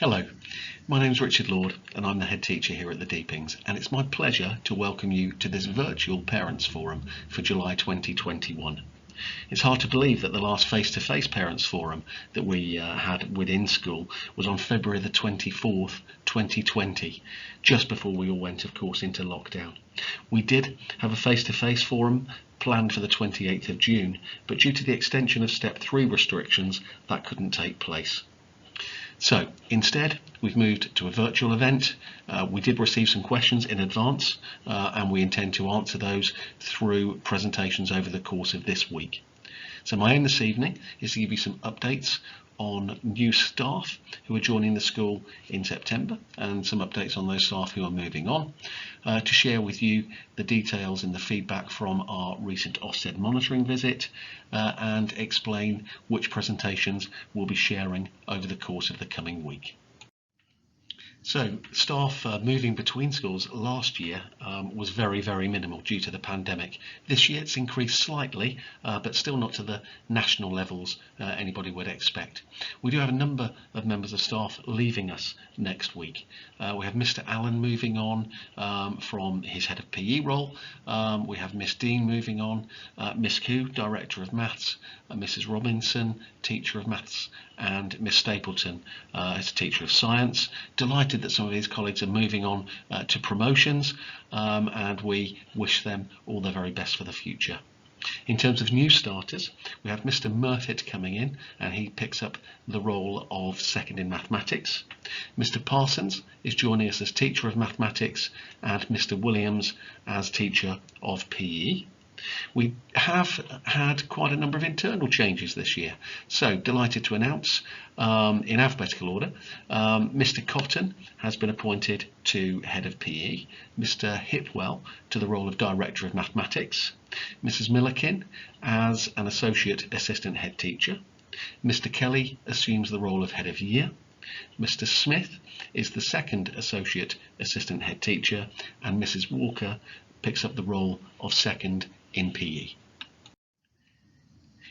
Hello, my name is Richard Lord and I'm the head teacher here at the Deepings, and it's my pleasure to welcome you to this virtual Parents Forum for July 2021. It's hard to believe that the last face-to-face Parents Forum that we had within school was on February the 24th, 2020, just before we all went, of course, into lockdown. We did have a face-to-face forum planned for the 28th of June, but due to the extension of Step 3 restrictions, that couldn't take place. So instead, we've moved to a virtual event. We did receive some questions in advance, and we intend to answer those through presentations over the course of this week. So my aim this evening is to give you some updates on new staff who are joining the school in September, and some updates on those staff who are moving on, to share with you the details and the feedback from our recent Ofsted monitoring visit, and explain which presentations we'll be sharing over the course of the coming week. So staff moving between schools last year was very minimal due to the pandemic. This year it's increased slightly, but still not to the national levels anybody would expect. We do have a number of members of staff leaving us next week. We have Mr. Allen moving on from his head of PE role. We have Miss Dean moving on, Miss Koo, Director of Maths, Mrs. Robinson, Teacher of Maths, and Miss Stapleton as Teacher of Science. Delighted that some of these colleagues are moving on to promotions, and we wish them all the very best for the future. In terms of new starters, we have Mr. Murfitt coming in, and he picks up the role of second in mathematics. Mr. Parsons is joining us as Teacher of Mathematics, and Mr. Williams as Teacher of PE. We have had quite a number of internal changes this year, so delighted to announce, in alphabetical order, Mr. Cotton has been appointed to Head of PE, Mr. Hipwell to the role of Director of Mathematics, Mrs. Millikin as an Associate Assistant Head Teacher, Mr. Kelly assumes the role of Head of Year, Mr. Smith is the second Associate Assistant Head Teacher, and Mrs. Walker picks up the role of second in PE.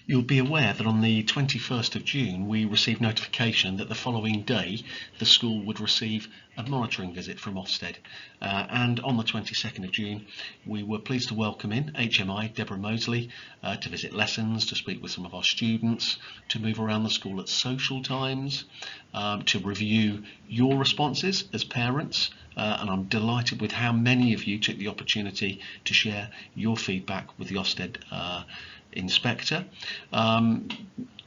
You'll be aware that on the 21st of June we received notification that the following day the school would receive a monitoring visit from Ofsted, and on the 22nd of June we were pleased to welcome in HMI Deborah Mosley to visit lessons, to speak with some of our students, to move around the school at social times, to review your responses as parents, and I'm delighted with how many of you took the opportunity to share your feedback with the Ofsted inspector.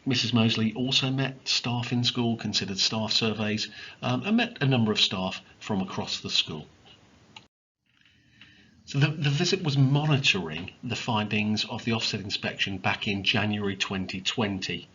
Mrs. Mosley also met staff in school, considered staff surveys, and met a number of staff from across the school. So the visit was monitoring the findings of the Ofsted inspection back in January 2020,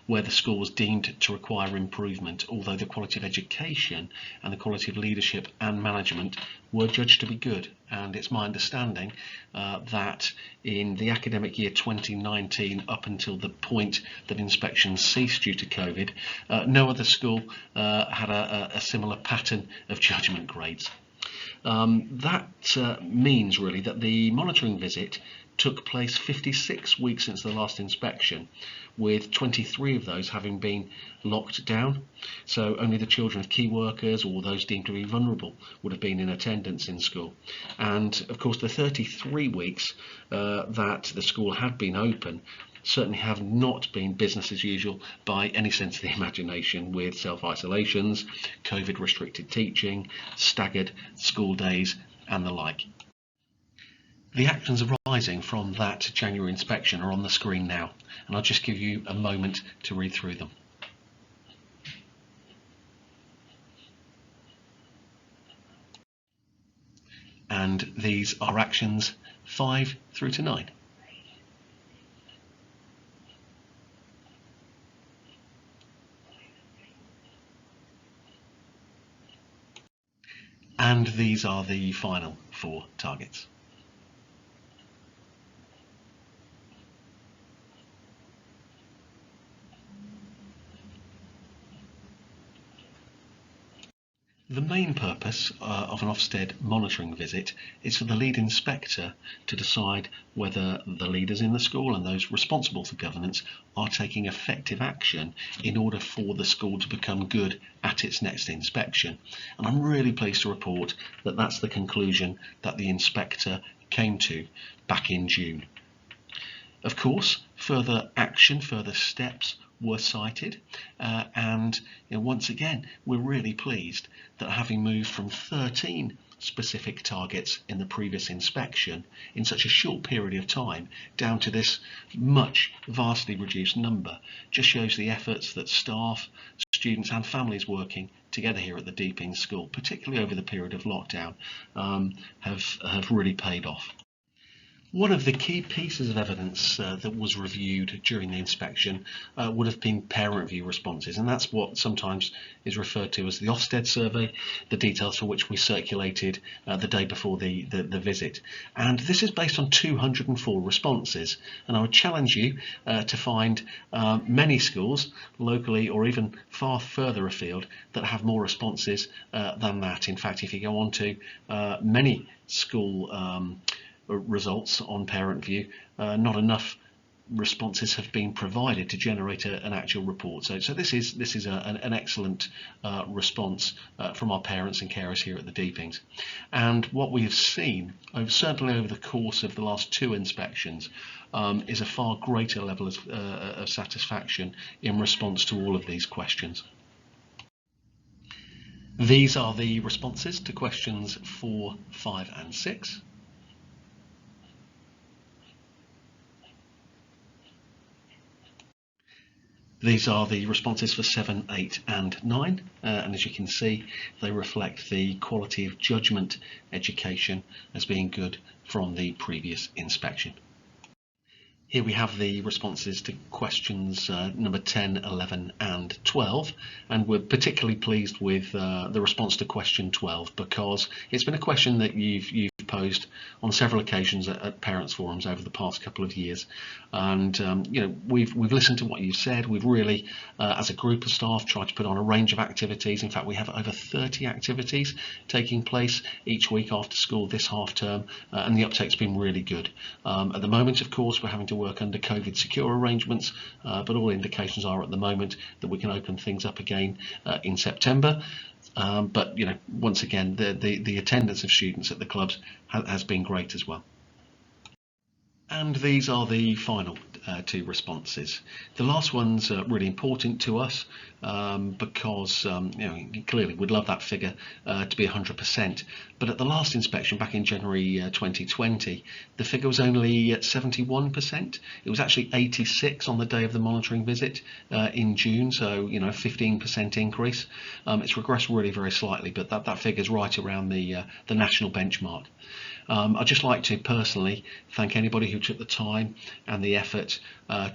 where the school was deemed to require improvement, although the quality of education and the quality of leadership and management were judged to be good. And it's my understanding that in the academic year 2019, up until the point that inspections ceased due to COVID, no other school had a similar pattern of judgment grades. That means really that the monitoring visit took place 56 weeks since the last inspection, with 23 of those having been locked down. So only the children of key workers or those deemed to be vulnerable would have been in attendance in school. And of course the 33 weeks that the school had been open certainly have not been business as usual by any sense of the imagination, with self-isolations, COVID restricted teaching, staggered school days and the like. The actions arising from that January inspection are on the screen now, and I'll just give you a moment to read through them. And these are actions 5 through to 9. And these are the final 4 targets. The main purpose of an Ofsted monitoring visit is for the lead inspector to decide whether the leaders in the school and those responsible for governance are taking effective action in order for the school to become good at its next inspection. And I'm really pleased to report that that's the conclusion that the inspector came to back in June. Of course, further action, further steps were cited, and once again we're really pleased that having moved from 13 specific targets in the previous inspection in such a short period of time down to this vastly reduced number just shows the efforts that staff, students and families working together here at the Deepings School, particularly over the period of lockdown, have really paid off. One of the key pieces of evidence that was reviewed during the inspection would have been parent review responses, and that's what sometimes is referred to as the Ofsted survey, the details for which we circulated the day before the visit. And this is based on 204 responses, and I would challenge you to find many schools locally or even far further afield that have more responses than that. In fact, if you go on to many school results on parent view, not enough responses have been provided to generate an actual report. So this is an excellent response from our parents and carers here at the Deepings. And what we have seen, certainly over the course of the last 2 inspections, is a far greater level of satisfaction in response to all of these questions. These are the responses to questions 4, 5 and 6. These are the responses for 7, 8 and 9, and as you can see, they reflect the quality of judgment education as being good from the previous inspection. Here we have the responses to questions number 10, 11 and 12, and we're particularly pleased with the response to question 12 because it's been a question that you've posed on several occasions at parents forums over the past couple of years, and we've listened to what you've said. We've really as a group of staff tried to put on a range of activities. In fact, we have over 30 activities taking place each week after school this half term, and the uptake's been really good. At the moment, of course, we're having to work under COVID secure arrangements, but all indications are at the moment that we can open things up again in September. But once again, the attendance of students at the clubs has been great as well. And these are the final 2 responses. The last one's really important to us because clearly we'd love that figure to be 100%, but at the last inspection back in January 2020, the figure was only at 71%. It was actually 86 on the day of the monitoring visit in June, so 15% increase. It's regressed really very slightly, but that figure's right around the national benchmark. I'd just like to personally thank anybody who took the time and the effort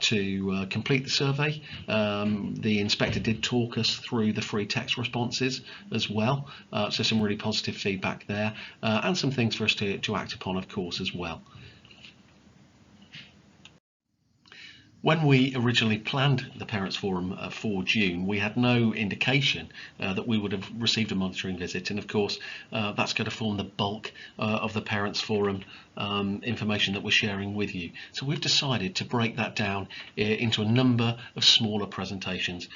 to complete the survey. The inspector did talk us through the free text responses as well, so some really positive feedback there, and some things for us to act upon, of course, as well. When we originally planned the Parents Forum for June, we had no indication that we would have received a monitoring visit, and of course that's going to form the bulk of the Parents Forum information that we're sharing with you. So we've decided to break that down into a number of smaller presentations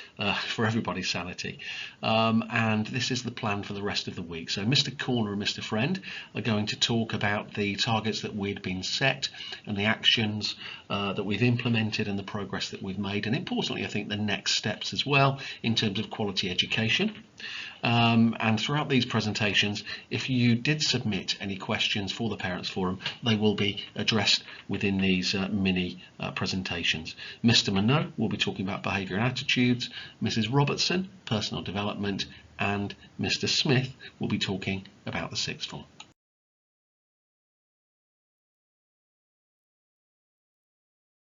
for everybody's sanity, and this is the plan for the rest of the week. So Mr. Corner and Mr. Friend are going to talk about the targets that we'd been set and the actions that we've implemented and the progress that we've made, and importantly I think the next steps as well in terms of quality education. And throughout these presentations, if you did submit any questions for the Parents Forum, they will be addressed within these mini presentations. Mr. Minot will be talking about behaviour and attitudes, Mrs. Robertson, personal development, and Mr. Smith will be talking about the sixth form.